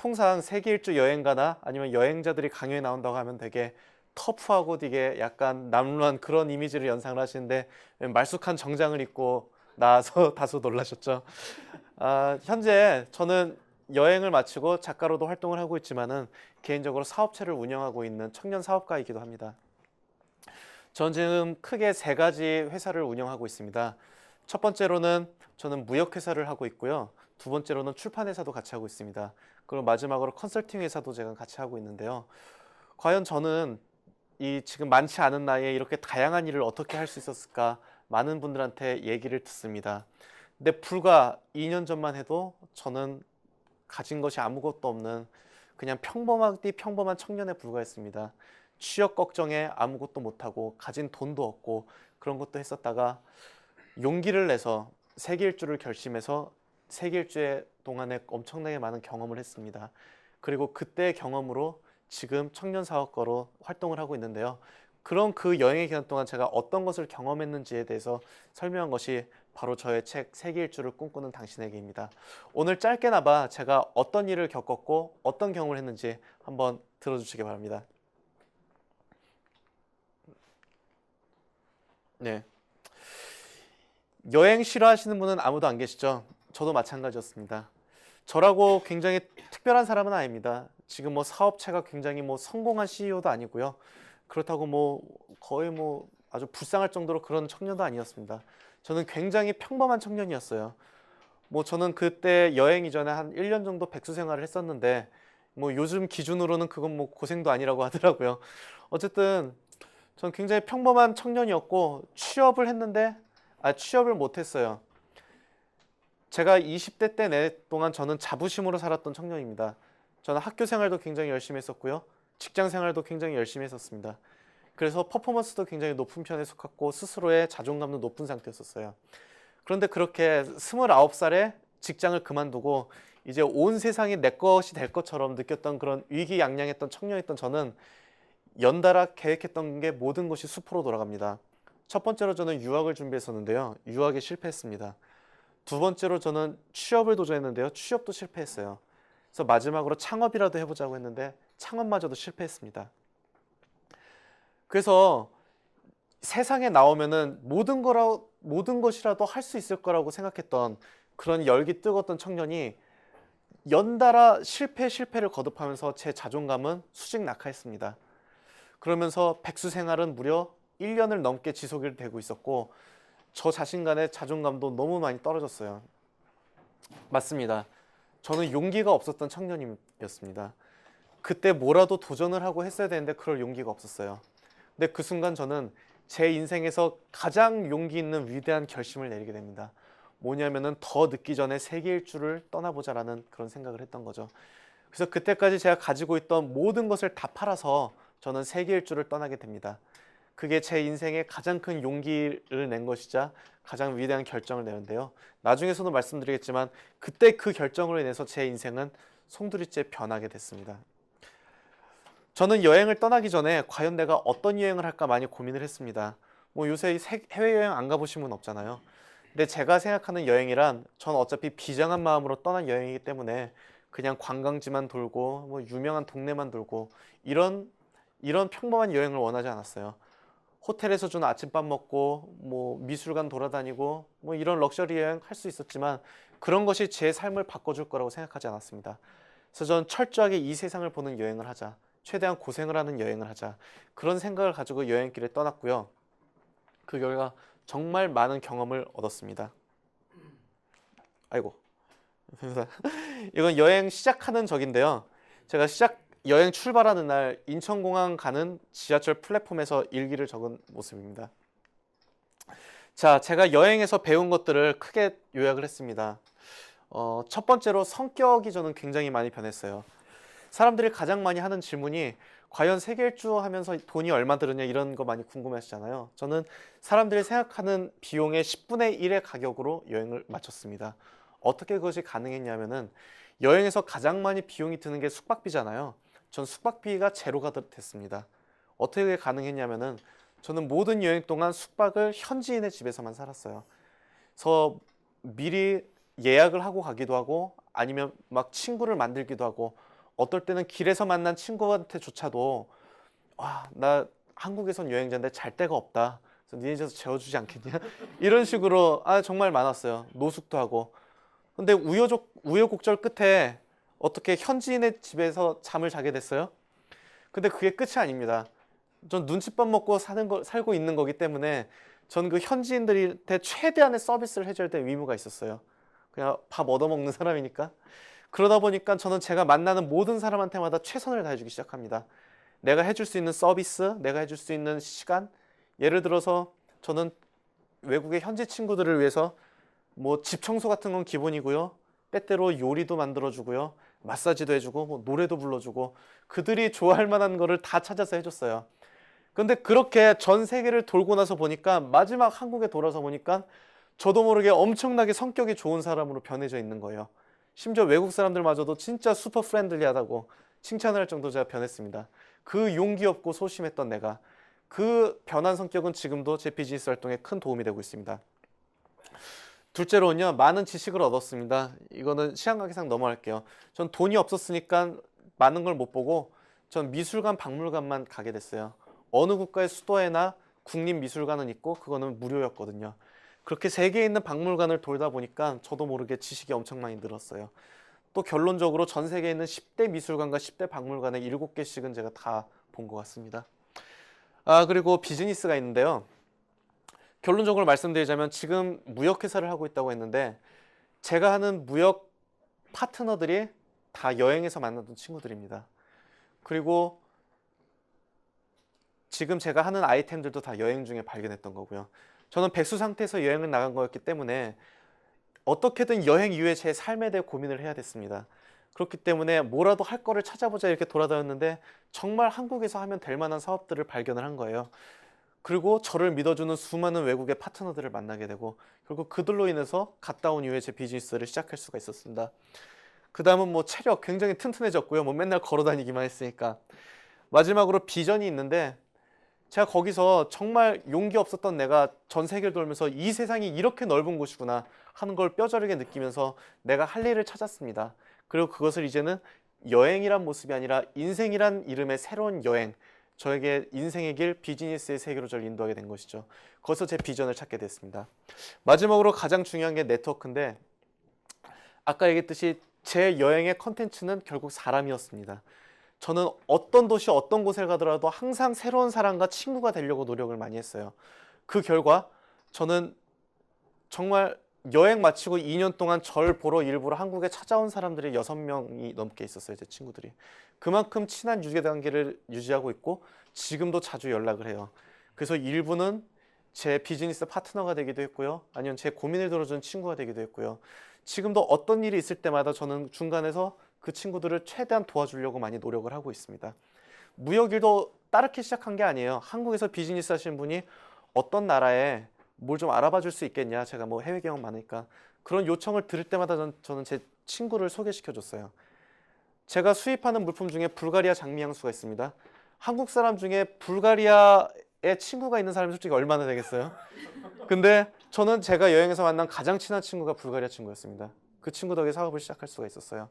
통상 세계 일주 여행가나 아니면 여행자들이 강연에 나온다고 하면 되게 터프하고 되게 약간 남루한 그런 이미지를 연상을 하시는데 말쑥한 정장을 입고 나와서 다소 놀라셨죠. 현재 저는 여행을 마치고 작가로도 활동을 하고 있지만은 개인적으로 사업체를 운영하고 있는 청년 사업가이기도 합니다. 전 지금 크게 세 가지 회사를 운영하고 있습니다. 첫 번째로는 저는 무역회사를 하고 있고요. 두 번째로는 출판회사도 같이 하고 있습니다. 그리고 마지막으로 컨설팅 회사도 제가 같이 하고 있는데요. 과연 저는 이 지금 많지 않은 나이에 이렇게 다양한 일을 어떻게 할 수 있었을까 많은 분들한테 얘기를 듣습니다. 근데 불과 2년 전만 해도 저는 가진 것이 아무것도 없는 그냥 평범하디 평범한 청년에 불과했습니다. 취업 걱정에 아무것도 못하고 가진 돈도 없고 그런 것도 했었다가 용기를 내서 세계 일주를 결심해서 세계 일주의 동안에 엄청나게 많은 경험을 했습니다. 그리고 그때의 경험으로 지금 청년 사업가로 활동을 하고 있는데요. 그런 그 여행의 기간 동안 제가 어떤 것을 경험했는지에 대해서 설명한 것이 바로 저의 책 세계 일주를 꿈꾸는 당신에게입니다. 오늘 짧게나마 제가 어떤 일을 겪었고 어떤 경험을 했는지 한번 들어주시기 바랍니다. 네, 여행 싫어하시는 분은 아무도 안 계시죠? 저도 마찬가지였습니다. 저라고 굉장히 특별한 사람은 아닙니다. 지금 뭐 사업체가 굉장히 뭐 성공한 CEO도 아니고요. 그렇다고 뭐 거의 뭐 아주 불쌍할 정도로 그런 청년도 아니었습니다. 저는 굉장히 평범한 청년이었어요. 뭐 저는 그때 여행 이전에 한 1년 정도 백수 생활을 했었는데 뭐 요즘 기준으로는 그건 뭐 고생도 아니라고 하더라고요. 어쨌든 전 굉장히 평범한 청년이었고 취업을 했는데 취업을 못 했어요. 제가 20대 때 내 동안 저는 자부심으로 살았던 청년입니다. 저는 학교 생활도 굉장히 열심히 했었고요. 직장 생활도 굉장히 열심히 했었습니다. 그래서 퍼포먼스도 굉장히 높은 편에 속했고 스스로의 자존감도 높은 상태였었어요. 그런데 그렇게 29살에 직장을 그만두고 이제 온 세상이 내 것이 될 것처럼 느꼈던 그런 위기양양했던 청년이었던 저는 연달아 계획했던 게 모든 것이 수포로 돌아갑니다. 첫 번째로 저는 유학을 준비했었는데요. 유학에 실패했습니다. 두 번째로 저는 취업을 도전했는데요. 취업도 실패했어요. 그래서 마지막으로 창업이라도 해보자고 했는데 창업마저도 실패했습니다. 그래서 세상에 나오면은 모든 것이라도 할 수 있을 거라고 생각했던 그런 열기 뜨거웠던 청년이 연달아 실패를 거듭하면서 제 자존감은 수직 낙하했습니다. 그러면서 백수 생활은 무려 1년을 넘게 지속이 되고 있었고 저 자신 간의 자존감도 너무 많이 떨어졌어요. 맞습니다. 저는 용기가 없었던 청년이었습니다. 그때 뭐라도 도전을 하고 했어야 되는데 그럴 용기가 없었어요. 근데 그 순간 저는 제 인생에서 가장 용기 있는 위대한 결심을 내리게 됩니다. 뭐냐면은 더 늦기 전에 세계 일주를 떠나보자라는 그런 생각을 했던 거죠. 그래서 그때까지 제가 가지고 있던 모든 것을 다 팔아서 저는 세계 일주를 떠나게 됩니다. 그게 제 인생의 가장 큰 용기를 낸 것이자 가장 위대한 결정을 내는데요. 나중에서도 말씀드리겠지만 그때 그 결정으로 인해서 제 인생은 송두리째 변하게 됐습니다. 저는 여행을 떠나기 전에 과연 내가 어떤 여행을 할까 많이 고민을 했습니다. 뭐 요새 해외여행 안 가보신 분 없잖아요. 근데 제가 생각하는 여행이란 전 어차피 비장한 마음으로 떠난 여행이기 때문에 그냥 관광지만 돌고 뭐 유명한 동네만 돌고 이런 평범한 여행을 원하지 않았어요. 호텔에서 주는 아침밥 먹고 뭐 미술관 돌아다니고 뭐 이런 럭셔리 여행 할 수 있었지만 그런 것이 제 삶을 바꿔줄 거라고 생각하지 않았습니다. 그래서 저는 철저하게 이 세상을 보는 여행을 하자. 최대한 고생을 하는 여행을 하자. 그런 생각을 가지고 여행길에 떠났고요. 그 결과 정말 많은 경험을 얻었습니다. 아이고. 이건 여행 시작하는 적인데요. 제가 여행 출발하는 날 인천공항 가는 지하철 플랫폼에서 일기를 적은 모습입니다. 자, 제가 여행에서 배운 것들을 크게 요약을 했습니다. 첫 번째로 성격이 저는 굉장히 많이 변했어요. 사람들이 가장 많이 하는 질문이 과연 세계 일주 하면서 돈이 얼마 들었냐 이런 거 많이 궁금해하시잖아요. 저는 사람들이 생각하는 비용의 10분의 1의 가격으로 여행을 마쳤습니다. 어떻게 그것이 가능했냐면은 여행에서 가장 많이 비용이 드는 게 숙박비잖아요. 전 숙박비가 제로가 됐습니다. 어떻게 가능했냐면은 저는 모든 여행 동안 숙박을 현지인의 집에서만 살았어요. 그래서 미리 예약을 하고 가기도 하고 아니면 막 친구를 만들기도 하고 어떨 때는 길에서 만난 친구한테조차도 와, 나 한국에선 여행자인데 잘 데가 없다. 그래서 니네 집에서 재워주지 않겠냐? 이런 식으로 정말 많았어요. 노숙도 하고. 근데 우여곡절 끝에 어떻게 현지인의 집에서 잠을 자게 됐어요? 근데 그게 끝이 아닙니다. 전 눈칫밥 먹고 살고 있는 거기 때문에 전 그 현지인들한테 최대한의 서비스를 해줘야 될 의무가 있었어요. 그냥 밥 얻어먹는 사람이니까. 그러다 보니까 저는 제가 만나는 모든 사람한테마다 최선을 다해주기 시작합니다. 내가 해줄 수 있는 서비스, 내가 해줄 수 있는 시간. 예를 들어서 저는 외국의 현지 친구들을 위해서 뭐 집 청소 같은 건 기본이고요. 때때로 요리도 만들어주고요. 마사지도 해주고 뭐 노래도 불러주고 그들이 좋아할 만한 거를 다 찾아서 해줬어요. 근데 그렇게 전 세계를 돌고 나서 보니까 마지막 한국에 돌아서 보니까 저도 모르게 엄청나게 성격이 좋은 사람으로 변해져 있는 거예요. 심지어 외국 사람들마저도 진짜 슈퍼 프렌들리하다고 칭찬을 할 정도로 제가 변했습니다. 그 용기 없고 소심했던 내가 그 변한 성격은 지금도 제 비즈니스 활동에 큰 도움이 되고 있습니다. 둘째로는요, 많은 지식을 얻었습니다. 이거는 시간관계상 넘어갈게요. 전 돈이 없었으니까 많은 걸 못 보고 전 미술관, 박물관만 가게 됐어요. 어느 국가의 수도에나 국립미술관은 있고 그거는 무료였거든요. 그렇게 세계에 있는 박물관을 돌다 보니까 저도 모르게 지식이 엄청 많이 늘었어요. 또 결론적으로 전 세계에 있는 10대 미술관과 10대 박물관에 7개씩은 제가 다 본 것 같습니다. 그리고 비즈니스가 있는데요. 결론적으로 말씀드리자면 지금 무역회사를 하고 있다고 했는데 제가 하는 무역 파트너들이 다 여행에서 만났던 친구들입니다. 그리고 지금 제가 하는 아이템들도 다 여행 중에 발견했던 거고요. 저는 백수 상태에서 여행을 나간 거였기 때문에 어떻게든 여행 이후에 제 삶에 대해 고민을 해야 됐습니다. 그렇기 때문에 뭐라도 할 거를 찾아보자 이렇게 돌아다녔는데 정말 한국에서 하면 될 만한 사업들을 발견을 한 거예요. 그리고 저를 믿어주는 수많은 외국의 파트너들을 만나게 되고 결국 그들로 인해서 갔다 온 이후에 제 비즈니스를 시작할 수가 있었습니다. 그 다음은 뭐 체력 굉장히 튼튼해졌고요. 뭐 맨날 걸어 다니기만 했으니까. 마지막으로 비전이 있는데 제가 거기서 정말 용기 없었던 내가 전 세계를 돌면서 이 세상이 이렇게 넓은 곳이구나 하는 걸 뼈저리게 느끼면서 내가 할 일을 찾았습니다. 그리고 그것을 이제는 여행이란 모습이 아니라 인생이란 이름의 새로운 여행, 저에게 인생의 길, 비즈니스의 세계로 저를 인도하게 된 것이죠. 거기서 제 비전을 찾게 됐습니다. 마지막으로 가장 중요한 게 네트워크인데 아까 얘기했듯이 제 여행의 컨텐츠는 결국 사람이었습니다. 저는 어떤 도시 어떤 곳에 가더라도 항상 새로운 사람과 친구가 되려고 노력을 많이 했어요. 그 결과 저는 정말 여행 마치고 2년 동안 절 보러 일부러 한국에 찾아온 사람들이 6명이 넘게 있었어요. 제 친구들이. 그만큼 친한 유대관계를 유지하고 있고 지금도 자주 연락을 해요. 그래서 일부는 제 비즈니스 파트너가 되기도 했고요. 아니면 제 고민을 들어주는 친구가 되기도 했고요. 지금도 어떤 일이 있을 때마다 저는 중간에서 그 친구들을 최대한 도와주려고 많이 노력을 하고 있습니다. 무역일도 따르게 시작한 게 아니에요. 한국에서 비즈니스 하시는 분이 어떤 나라에 뭘 좀 알아봐 줄 수 있겠냐. 제가 뭐 해외 경험 많으니까. 그런 요청을 들을 때마다 저는 제 친구를 소개시켜 줬어요. 제가 수입하는 물품 중에 불가리아 장미향수가 있습니다. 한국 사람 중에 불가리아에 친구가 있는 사람이 솔직히 얼마나 되겠어요? 근데 저는 제가 여행에서 만난 가장 친한 친구가 불가리아 친구였습니다. 그 친구 덕에 사업을 시작할 수가 있었어요.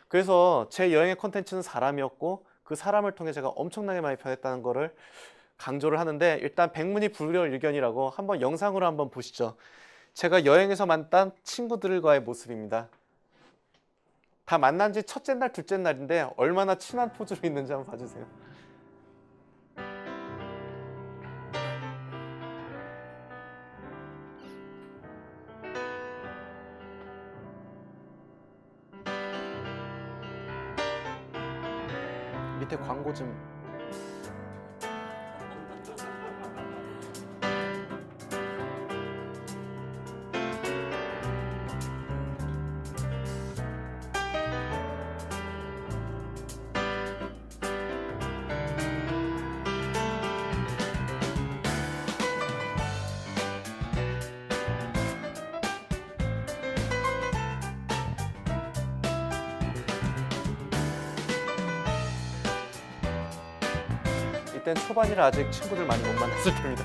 그래서 제 여행의 콘텐츠는 사람이었고 그 사람을 통해 제가 엄청나게 많이 변했다는 거를 강조를 하는데 일단 백문이 불여일견이라고 한번 영상으로 한번 보시죠. 제가 여행에서 만난 친구들과의 모습입니다. 다 만난 지 첫째 날, 둘째 날인데 얼마나 친한 포즈로 있는지 한번 봐주세요. 밑에 광고 좀. 이땐 초반이라 아직 친구들 많이 못 만났을 때입니다.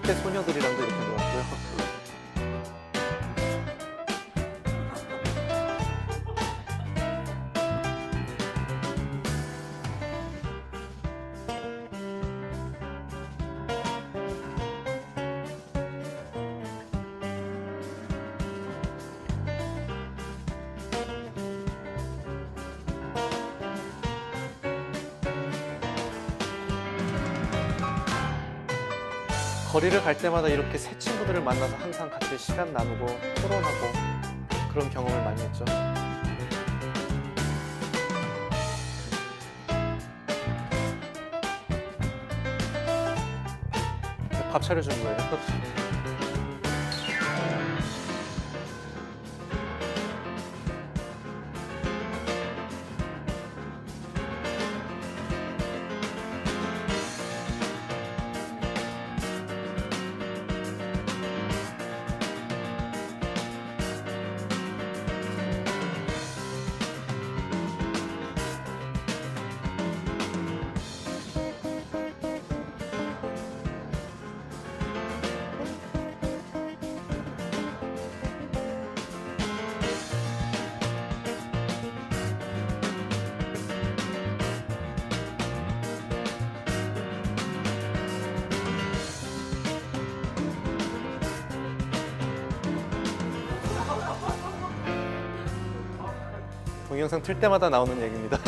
20대 소녀들이랑도 이렇게 놀았고요. 거리를 갈 때마다 이렇게 새 친구들을 만나서 항상 같이 시간 나누고 토론하고 그런 경험을 많이 했죠. 밥 차려준 거예요. 동영상 틀 때마다 나오는 얘기입니다.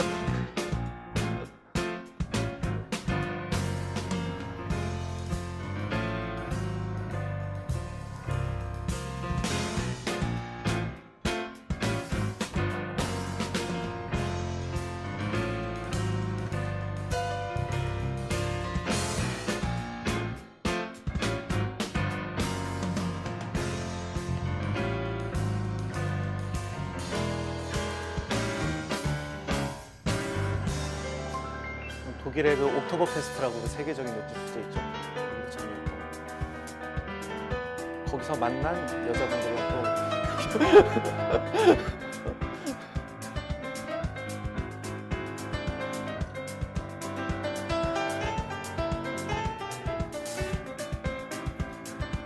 독일의 그 옥토버 페스트라고 그 세계적인 맥주 축제 있죠. 거기도 참여했고 거기서 만난 여자분들은 또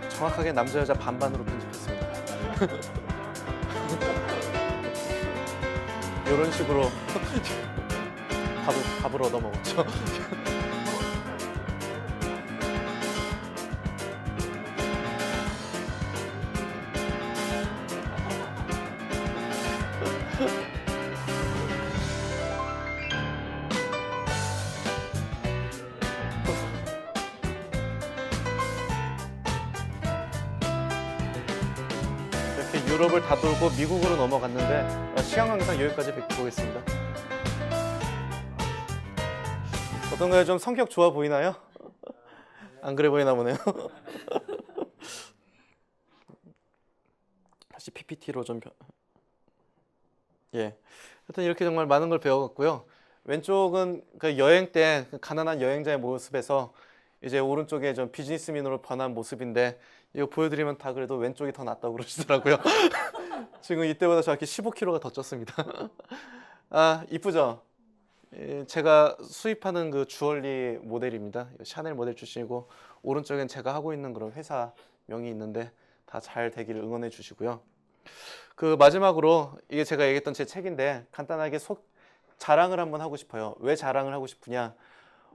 정확하게 남자 여자 반반으로 편집했습니다. 이런 식으로 밥을 얻어 먹었죠. 이렇게 유럽을 다 돌고 미국으로 넘어갔는데 시간 관계상 여기까지 보겠습니다. 어떤가요? 좀 성격 좋아 보이나요? 안 그래 보이나 보네요. 다시 PPT로 좀 예. 하여튼 이렇게 정말 많은 걸 배워갔고요. 왼쪽은 그 여행 때 가난한 여행자의 모습에서 이제 오른쪽에 좀 비즈니스민으로 변한 모습인데 이거 보여드리면 다 그래도 왼쪽이 더 낫다고 그러시더라고요. 지금 이때보다 정확히 15kg가 더 쪘습니다. 아, 이쁘죠? 제가 수입하는 그 주얼리 모델입니다. 샤넬 모델 출신이고 오른쪽엔 제가 하고 있는 그런 회사 명이 있는데 다 잘 되기를 응원해 주시고요. 그 마지막으로 이게 제가 얘기했던 제 책인데 간단하게 자랑을 한번 하고 싶어요. 왜 자랑을 하고 싶으냐?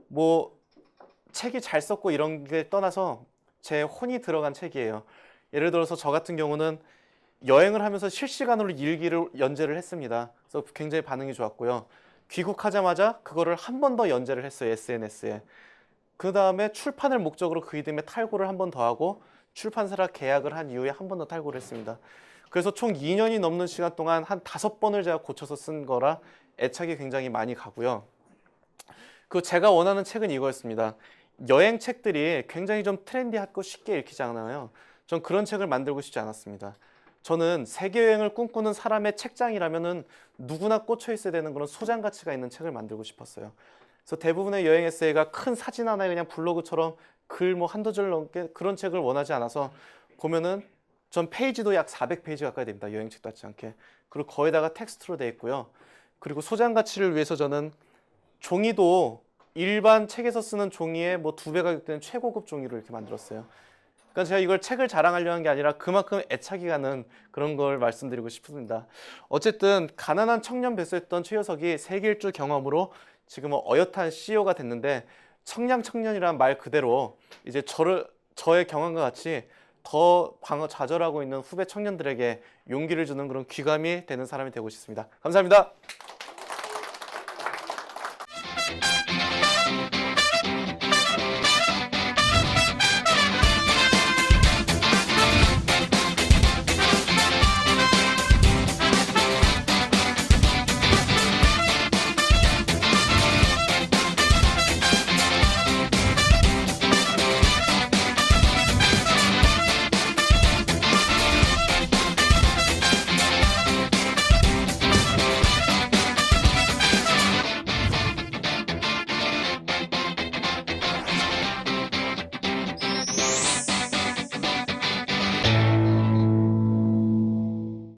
뭐 책이 잘 썼고 이런 게 떠나서 제 혼이 들어간 책이에요. 예를 들어서 저 같은 경우는 여행을 하면서 실시간으로 일기를 연재를 했습니다. 그래서 굉장히 반응이 좋았고요. 귀국하자마자 그거를 한 번 더 연재를 했어요. SNS에. 그 다음에 출판을 목적으로 그 이듬해 탈고를 한 번 더 하고 출판사랑 계약을 한 이후에 한 번 더 탈고를 했습니다. 그래서 총 2년이 넘는 시간 동안 한 5번을 제가 고쳐서 쓴 거라 애착이 굉장히 많이 가고요. 그 제가 원하는 책은 이거였습니다. 여행 책들이 굉장히 좀 트렌디하고 쉽게 읽히지 않아요. 전 그런 책을 만들고 싶지 않았습니다. 저는 세계 여행을 꿈꾸는 사람의 책장이라면은 누구나 꽂혀 있어야 되는 그런 소장 가치가 있는 책을 만들고 싶었어요. 그래서 대부분의 여행 에세이가 큰 사진 하나에 그냥 블로그처럼 글 뭐 한두 줄 넘게 그런 책을 원하지 않아서 보면은 전 페이지도 약 400페이지 가까이 됩니다. 여행 책 같지 않게. 그리고 거기다가 텍스트로 되어 있고요. 그리고 소장 가치를 위해서 저는 종이도 일반 책에서 쓰는 종이의 뭐 2배 가격 되는 최고급 종이로 이렇게 만들었어요. 그러니까 제가 이걸 책을 자랑하려는 게 아니라 그만큼 애착이 가는 그런 걸 말씀드리고 싶습니다. 어쨌든 가난한 청년 배수했던 최효석이 세계 일주 경험으로 지금은 어엿한 CEO가 됐는데 청량 청년이란 말 그대로 이제 저의 경험과 같이 더 좌절하고 있는 후배 청년들에게 용기를 주는 그런 귀감이 되는 사람이 되고 싶습니다. 감사합니다.